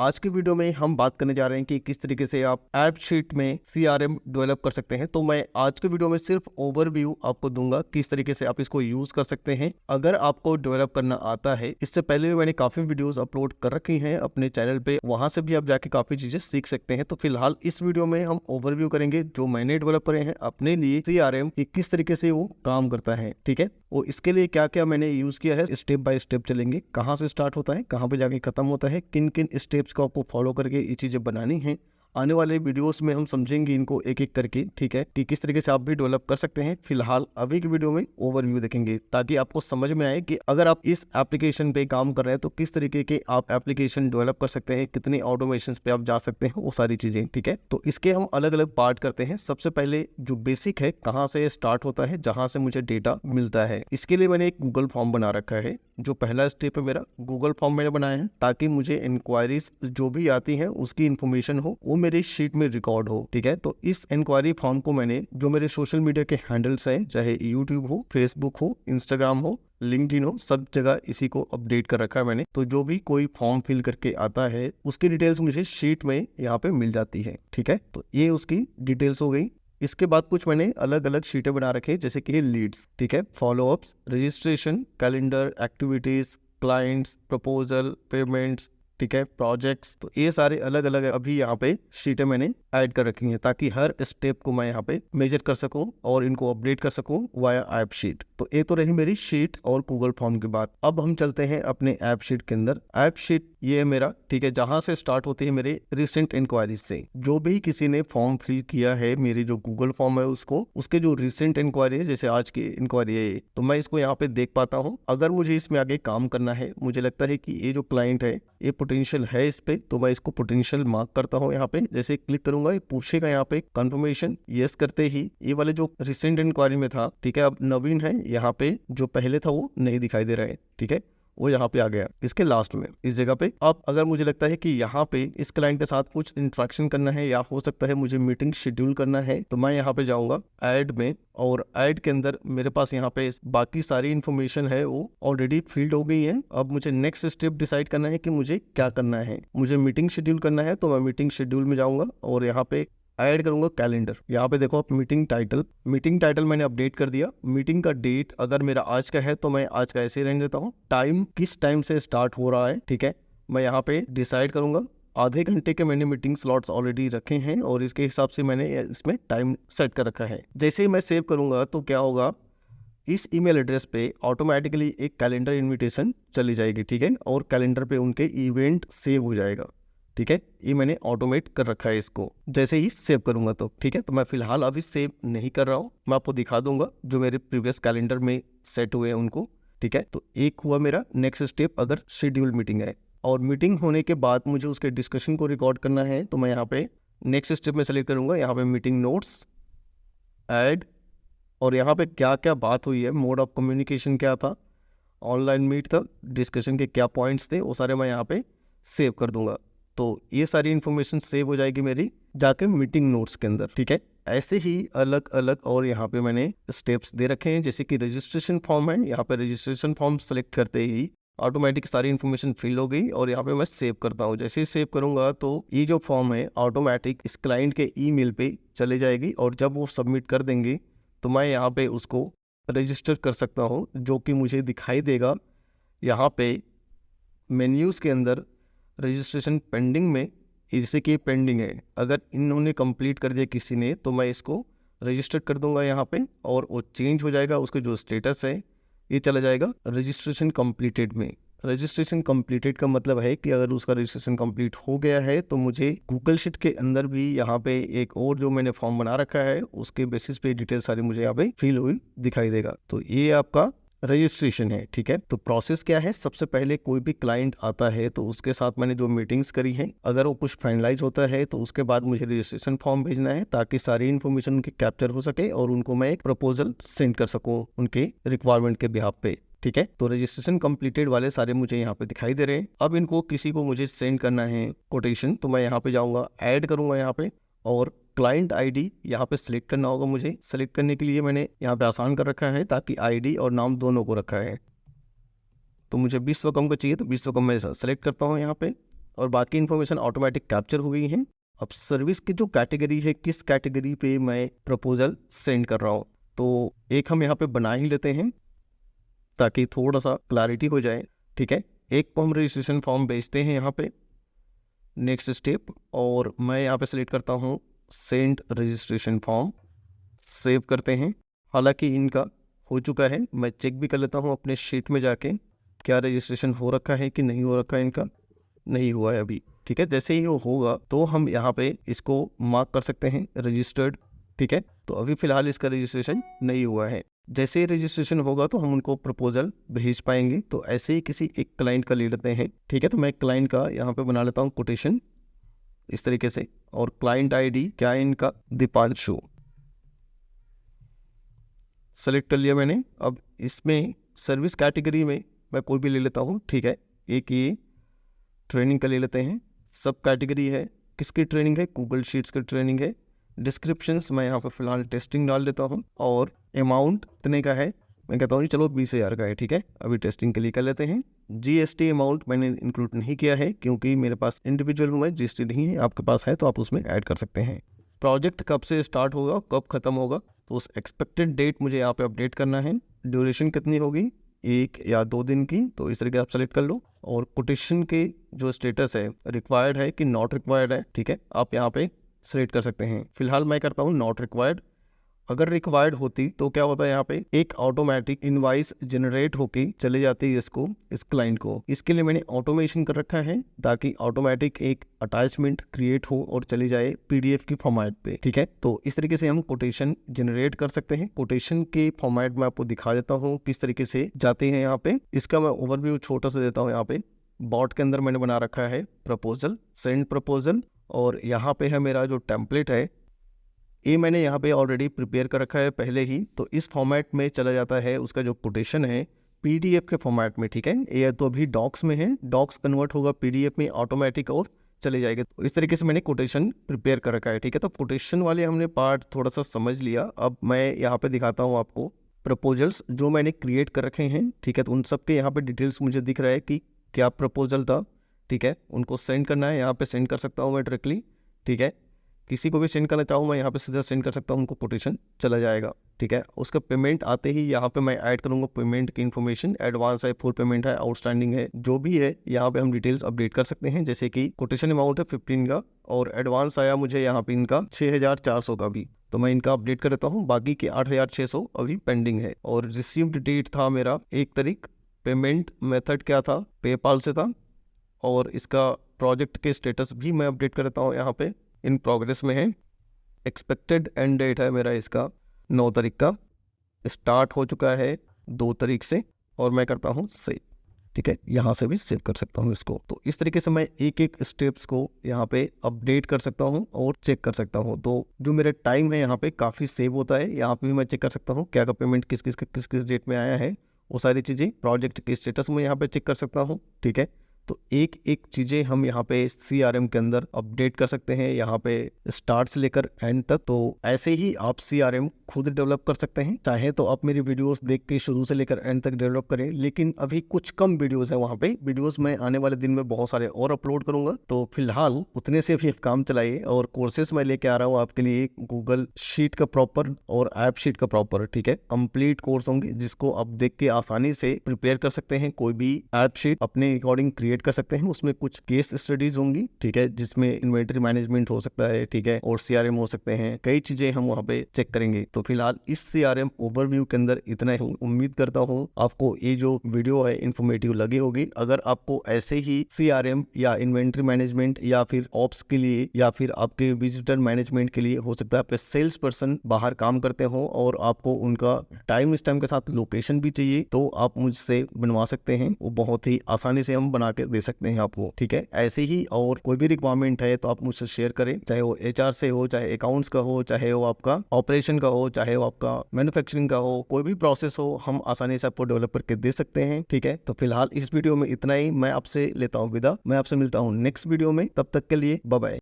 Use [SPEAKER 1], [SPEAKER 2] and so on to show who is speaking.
[SPEAKER 1] आज की वीडियो में हम बात करने जा रहे हैं कि किस तरीके से आप ऐप शीट में CRM डेवलप कर सकते हैं। तो मैं आज के वीडियो में सिर्फ ओवरव्यू आपको दूंगा किस तरीके से आप इसको यूज कर सकते हैं अगर आपको डेवलप करना आता है। इससे पहले भी मैंने काफी वीडियोस अपलोड कर रखी हैं अपने चैनल पे, वहां से भी आप जाके काफी चीजें सीख सकते हैं। तो फिलहाल इस वीडियो में हम ओवरव्यू करेंगे जो मैंने डेवलप करे हैं अपने लिए CRM कि किस तरीके से वो काम करता है। ठीक है, वो इसके लिए क्या क्या मैंने यूज किया है, स्टेप बाय स्टेप चलेंगे, कहाँ से स्टार्ट होता है कहाँ पे जाके खत्म होता है, किन किन स्टेप्स को आपको फॉलो करके ये चीजें बनानी है। आने वाले वीडियोस में हम समझेंगे इनको एक एक करके, ठीक है, कि किस तरीके से आप भी डेवलप कर सकते हैं। फिलहाल अभी की वीडियो में ओवरव्यू देखेंगे ताकि आपको समझ में आए कि अगर आप इस एप्लीकेशन पे काम कर रहे हैं तो किस तरीके के आप एप्लीकेशन डेवलप कर सकते हैं, कितने ऑटोमेशन पे आप जा सकते हैं, वो सारी चीजें। ठीक है, तो इसके हम अलग अलग पार्ट करते हैं। सबसे पहले जो बेसिक है, कहाँ से स्टार्ट होता है, जहां से मुझे डेटा मिलता है। इसके लिए मैंने एक गूगल फॉर्म बना रखा है। जो पहला स्टेप है मेरा, गूगल फॉर्म मैंने बनाया है ताकि मुझे इंक्वायरीज जो भी आती हैं उसकी इन्फॉर्मेशन हो वो मेरी शीट में रिकॉर्ड हो। ठीक है, तो इस इंक्वायरी फॉर्म को मैंने जो मेरे सोशल मीडिया के हैंडल्स हैं, चाहे यूट्यूब हो, फेसबुक हो, इंस्टाग्राम हो, लिंक्डइन हो, सब जगह इसी को अपडेट कर रखा है मैंने। तो जो भी कोई फॉर्म फिल करके आता है उसकी डिटेल्स मुझे शीट में यहाँ पे मिल जाती है। ठीक है, तो ये उसकी डिटेल्स हो गई। इसके बाद कुछ मैंने अलग अलग शीटें बना रखे जैसे कि लीड्स, ठीक है, follow-ups, registration, calendar, activities, clients, proposal, payments, ठीक है, प्रोजेक्ट्स। तो ये सारे अलग अलग अभी यहाँ पे शीटें मैंने ऐड कर रखी हैं ताकि हर स्टेप को मैं यहाँ पे मेजर कर सकूं और इनको अपडेट कर सकूं वाया ऐप शीट। तो ये तो रही मेरी शीट और गूगल फॉर्म की बात। अब हम चलते हैं अपने ऐप शीट के अंदर। ऐप शीट ये है मेरा, ठीक है, जहां से स्टार्ट होती है मेरे रिसेंट इंक्वायरीज से। जो भी किसी ने फॉर्म फिल किया है, मेरी जो गूगल फॉर्म है उसको, उसके जो रिसेंट इंक्वायरी है, जैसे आज की इंक्वायरी है, तो मैं इसको यहाँ पे देख पाता हूँ। अगर मुझे इसमें आगे काम करना है, मुझे लगता है कि ये जो क्लाइंट है ये पोटेंशियल है इस पे, तो मैं इसको पोटेंशियल मार्क करता हूँ। यहाँ पे जैसे क्लिक करूंगा ये पूछेगा यहाँ पे कंफर्मेशन, यस करते ही ये वाले जो रिसेंट इंक्वायरी में था, ठीक है, अब नवीन है, यहाँ पे जो पहले था वो नहीं दिखाई दे रहा है। ठीक है, वो यहाँ पे आ गया इसके लास्ट में, इस जगह पे। अब अगर मुझे लगता है कि यहाँ पे इस क्लाइंट के साथ कुछ इंटरेक्शन करना है या हो सकता है मुझे मीटिंग शेड्यूल करना है, तो मैं यहाँ पे जाऊंगा ऐड में, और ऐड के अंदर मेरे पास यहाँ पे बाकी सारी इन्फॉर्मेशन है वो ऑलरेडी फील्ड हो गई है। अब मुझे नेक्स्ट स्टेप डिसाइड करना है कि मुझे क्या करना है। मुझे मीटिंग शेड्यूल करना है तो मैं मीटिंग शेड्यूल में जाऊंगा और यहाँ पे ऐड करूंगा कैलेंडर। यहाँ पे देखो आप मीटिंग टाइटल मैंने अपडेट कर दिया। मीटिंग का डेट अगर मेरा आज का है तो मैं आज का ऐसे ही रहने देता हूँ। टाइम किस टाइम से स्टार्ट हो रहा है, ठीक है, मैं यहाँ पे डिसाइड करूंगा। आधे घंटे के मैंने मीटिंग स्लॉट्स ऑलरेडी रखे हैं और इसके हिसाब से मैंने इसमें टाइम सेट कर रखा है। जैसे ही मैं सेव करूंगा तो क्या होगा, इस ईमेल एड्रेस पे ऑटोमेटिकली एक कैलेंडर इन्विटेशन चली जाएगी। ठीक है, और कैलेंडर पे उनके इवेंट सेव हो जाएगा। ठीक है, ये मैंने ऑटोमेट कर रखा है इसको, जैसे ही सेव करूंगा तो। ठीक है, तो मैं फिलहाल अभी सेव नहीं कर रहा हूँ, मैं आपको दिखा दूंगा जो मेरे प्रीवियस कैलेंडर में सेट हुए हैं उनको। ठीक है, तो एक हुआ मेरा नेक्स्ट स्टेप, अगर शेड्यूल मीटिंग है और मीटिंग होने के बाद मुझे उसके डिस्कशन को रिकॉर्ड करना है, तो मैं यहाँ पे नेक्स्ट स्टेप में सेलेक्ट करूंगा। यहाँ पे मीटिंग नोट्स, ऐड, और यहाँ पे क्या क्या बात हुई है, मोड ऑफ कम्युनिकेशन क्या था, ऑनलाइन मीट था, डिस्कशन के क्या पॉइंट्स थे, वो सारे मैं यहाँ पे सेव कर दूंगा। तो ये सारी इन्फॉर्मेशन सेव हो जाएगी मेरी जाके मीटिंग नोट्स के अंदर। ठीक है, ऐसे ही अलग अलग और यहाँ पे मैंने स्टेप्स दे रखे हैं। जैसे कि रजिस्ट्रेशन फॉर्म है, यहाँ पे रजिस्ट्रेशन फॉर्म सेलेक्ट करते ही ऑटोमेटिक सारी इन्फॉर्मेशन फिल हो गई और यहाँ पे मैं सेव करता हूँ। जैसे ही सेव करूंगा तो ये जो फॉर्म है ऑटोमेटिक इस क्लाइंट के ईमेल पे चले जाएगी और जब वो सबमिट कर देंगे तो मैं यहाँ पे उसको रजिस्टर कर सकता हूँ, जो कि मुझे दिखाई देगा यहाँ पे मेन्यूज़ के अंदर रजिस्ट्रेशन पेंडिंग में। जैसे कि पेंडिंग है, अगर इन्होंने कंप्लीट कर दिया किसी ने तो मैं इसको रजिस्टर कर दूंगा यहाँ पे और वो चेंज हो जाएगा। उसका जो स्टेटस है ये चला जाएगा रजिस्ट्रेशन कंप्लीटेड में। रजिस्ट्रेशन कंप्लीटेड का मतलब है कि अगर उसका रजिस्ट्रेशन कंप्लीट हो गया है तो मुझे गूगल शीट के अंदर भी यहाँ पे एक और जो मैंने फॉर्म बना रखा है उसके बेसिस पे डिटेल सारी मुझे यहाँ पे फिल हुई दिखाई देगा। तो ये आपका रजिस्ट्रेशन है। ठीक है, तो प्रोसेस क्या है, सबसे पहले कोई भी क्लाइंट आता है तो उसके साथ मैंने जो मीटिंग्स करी है, अगर वो कुछ फाइनलाइज होता है तो उसके बाद मुझे रजिस्ट्रेशन फॉर्म भेजना है ताकि सारी इन्फॉर्मेशन उनकी कैप्चर हो सके और उनको मैं एक प्रपोजल सेंड कर सकूं उनके रिक्वायरमेंट के बिहाफ पे। ठीक है, तो रजिस्ट्रेशन कंप्लीटेड वाले सारे मुझे यहाँ पे दिखाई दे रहे हैं। अब इनको किसी को मुझे सेंड करना है कोटेशन, तो मैं यहाँ पे जाऊंगा, ऐड करूंगा यहाँ पे, और क्लाइंट आईडी यहाँ पे सिलेक्ट करना होगा। मुझे सिलेक्ट करने के लिए मैंने यहाँ पे आसान कर रखा है ताकि आईडी और नाम दोनों को रखा है। तो मुझे विश्वकर्म का चाहिए तो विश्वकर्म मैं सेलेक्ट करता हूँ यहाँ पे, और बाकी इन्फॉर्मेशन ऑटोमेटिक कैप्चर हो गई है। अब सर्विस की जो कैटेगरी है, किस कैटेगरी पे मैं प्रपोजल सेंड कर रहा हूँ, तो एक हम यहाँ पे बना ही लेते हैं ताकि थोड़ा सा क्लैरिटी हो जाए। ठीक है, एक को हम रजिस्ट्रेशन फॉर्म भेजते हैं यहाँ पे, नेक्स्ट स्टेप, और मैं यहाँ पे सेलेक्ट करता हूँ सेंड रजिस्ट्रेशन फॉर्म, सेव करते हैं। हालांकि इनका हो चुका है, मैं चेक भी कर लेता हूँ अपने शीट में जाके क्या रजिस्ट्रेशन हो रखा है कि नहीं हो रखा है। इनका नहीं हुआ है अभी। ठीक है, जैसे ही वो होगा तो हम यहाँ पे इसको मार्क कर सकते हैं रजिस्टर्ड। ठीक है, तो अभी फिलहाल इसका रजिस्ट्रेशन नहीं हुआ है। जैसे ही रजिस्ट्रेशन होगा तो हम उनको प्रपोजल भेज पाएंगे। तो ऐसे ही किसी एक क्लाइंट का ले लेते हैं। ठीक है, तो मैं क्लाइंट का यहाँ पे बना लेता हूँ कोटेशन इस तरीके से, और क्लाइंट आईडी क्या है इनका, दीपांशु, सेलेक्ट कर लिया मैंने। अब इसमें सर्विस कैटेगरी में मैं कोई भी ले लेता हूँ। ठीक है, एक ये ट्रेनिंग का ले लेते हैं। सब कैटेगरी है, किसकी ट्रेनिंग है, गूगल शीट्स की ट्रेनिंग है। डिस्क्रिप्शंस मैं यहाँ पर फिलहाल टेस्टिंग डाल देता हूँ, और अमाउंट कितने का है मैं कहता हूँ चलो 20,000 का है। ठीक है, अभी टेस्टिंग के लिए कर लेते हैं। जीएसटी अमाउंट मैंने इंक्लूड नहीं किया है क्योंकि मेरे पास इंडिविजुअल हूँ मैं, जीएसटी नहीं है। आपके पास है तो आप उसमें ऐड कर सकते हैं। प्रोजेक्ट कब से स्टार्ट होगा, कब खत्म होगा, तो उस एक्सपेक्टेड डेट मुझे यहाँ पे अपडेट करना है। ड्यूरेशन कितनी होगी, 1 या 2 दिन की, तो इस तरीके आप सेलेक्ट कर लो। और कोटेशन के जो स्टेटस है, रिक्वायर्ड है कि नॉट रिक्वायर्ड है, ठीक है, आप यहाँ पे सेलेक्ट कर सकते हैं। फिलहाल मैं करता हूँ नॉट रिक्वायर्ड। अगर रिक्वायर्ड होती तो क्या होता है, यहाँ पे एक ऑटोमेटिक इनवाइस जनरेट होके चले जाती है इसको, इस क्लाइंट को। इसके लिए मैंने ऑटोमेशन कर रखा है ताकि ऑटोमेटिक एक अटैचमेंट क्रिएट हो और चली जाए पीडीएफ की फॉर्मेट पे। ठीक है, तो इस तरीके से हम कोटेशन जनरेट कर सकते हैं। कोटेशन के फॉर्मेट में आपको दिखा देता हूँ किस तरीके से जाते हैं यहाँ पे। इसका मैं ओवरव्यू छोटा सा देता हूँ। यहाँ पे बॉट के अंदर मैंने बना रखा है प्रपोजल, सेंड प्रपोजल, और यहाँ पे है मेरा जो टेम्पलेट है, ये मैंने यहाँ पे ऑलरेडी प्रिपेयर कर रखा है पहले ही। तो इस फॉर्मेट में चला जाता है उसका जो कोटेशन है पीडीएफ के फॉर्मेट में। ठीक है, ये तो अभी डॉक्स में है, डॉक्स कन्वर्ट होगा पीडीएफ में ऑटोमेटिक और चले जाएगा। तो इस तरीके से मैंने कोटेशन प्रिपेयर कर रखा है। ठीक है, तो कोटेशन वाले हमने पार्ट थोड़ा सा समझ लिया। अब मैं यहाँ पे दिखाता हूँ आपको प्रपोजल्स जो मैंने क्रिएट कर रखे हैं। ठीक है, तो उन सब के यहाँ पे डिटेल्स मुझे दिख रहा है कि क्या प्रपोजल था। ठीक है, उनको सेंड करना है, यहाँ पे सेंड कर सकता हूँ मैं डायरेक्टली। ठीक है, किसी को भी सेंड करना चाहूँ मैं यहाँ पे सीधा सेंड कर सकता हूँ, उनको कोटेशन चला जाएगा। ठीक है, उसका पेमेंट आते ही यहाँ पे मैं ऐड करूँगा पेमेंट की इन्फॉर्मेशन, एडवांस है, फुल पेमेंट है, आउटस्टैंडिंग है, जो भी है यहाँ पे हम डिटेल्स अपडेट कर सकते हैं। जैसे कि कोटेशन अमाउंट है 15 का और एडवांस आया मुझे यहाँ पे इनका 6,400 का भी, तो मैं इनका अपडेट कर देता हूँ। बाकी के 8,600 अभी पेंडिंग है। और रिसीव्ड डेट था मेरा 1 तारीख। पेमेंट मेथड क्या था, पेपाल से था। और इसका प्रोजेक्ट के स्टेटस भी मैं अपडेट कर देता हूँ, यहाँ पे इन प्रोग्रेस में है। एक्सपेक्टेड एंड डेट है मेरा इसका 9 तारीख का, स्टार्ट हो चुका है 2 तारीख से, और मैं करता हूँ सेव। ठीक है, यहाँ से भी सेव कर सकता हूँ इसको। तो इस तरीके से मैं एक एक स्टेप्स को यहाँ पे अपडेट कर सकता हूँ और चेक कर सकता हूँ। तो जो मेरा टाइम है यहाँ पे काफ़ी सेव होता है। यहाँ पे भी मैं चेक कर सकता हूँ क्या का पेमेंट किस किस डेट में आया है, वो सारी चीज़ें प्रोजेक्ट के स्टेटस में यहाँ पे चेक कर सकता हूँ। ठीक है, तो एक एक चीज़ें हम यहाँ पे CRM के अंदर अपडेट कर सकते हैं, यहाँ पे स्टार्ट से लेकर एंड तक। तो ऐसे ही आप CRM खुद डेवलप कर सकते हैं। चाहे तो आप मेरी वीडियोस देख के शुरू से लेकर एंड तक डेवलप करें, लेकिन अभी कुछ कम वीडियोस है वहाँ पे। वीडियोस मैं आने वाले दिन में बहुत सारे और अपलोड करूंगा, तो फिलहाल उतने से भी काम चलाइए। और कोर्सेस मैं लेके आ रहा हूँ आपके लिए, गूगल शीट का प्रॉपर और ऐप शीट का प्रॉपर। ठीक है, कंप्लीट कोर्स होंगे जिसको आप देख के आसानी से प्रिपेयर कर सकते हैं। कोई भी ऐप शीट अपने अकॉर्डिंग क्रिएट कर सकते हैं। उसमें कुछ केस स्टडीज होंगी, ठीक है, जिसमें इन्वेंटरी मैनेजमेंट हो सकता है, ठीक है, और CRM हो सकते हैं। कई चीजें हम वहाँ पे चेक करेंगे। तो फिलहाल इस CRM ओवरव्यू के अंदर इतना ही। उम्मीद करता हूँ आपको ये जो वीडियो है इन्फॉर्मेटिव लगी होगी। अगर आपको ऐसे ही CRM या इन्वेंटरी मैनेजमेंट या फिर ऑप्स के लिए या फिर आपके विजिटर मैनेजमेंट के लिए, हो सकता है आपके सेल्स पर्सन बाहर काम करते हो और आपको उनका टाइम स्टैम्प के साथ लोकेशन भी चाहिए, तो आप मुझसे बनवा सकते हैं। वो बहुत ही आसानी से हम बना के दे सकते हैं आपको। ठीक है, ऐसे ही और कोई भी रिक्वायरमेंट है तो आप मुझसे शेयर करें, चाहे वो HR से हो, चाहे अकाउंट्स का हो, चाहे वो आपका ऑपरेशन का हो, चाहे वो आपका मैन्युफैक्चरिंग का हो, कोई भी प्रोसेस हो, हम आसानी से आपको डेवलप करके दे सकते हैं। ठीक है, तो फिलहाल इस वीडियो में इतना ही। मैं आपसे लेता हूँ विदा। मैं आपसे मिलता हूँ नेक्स्ट वीडियो में, तब तक के लिए बाय बाय।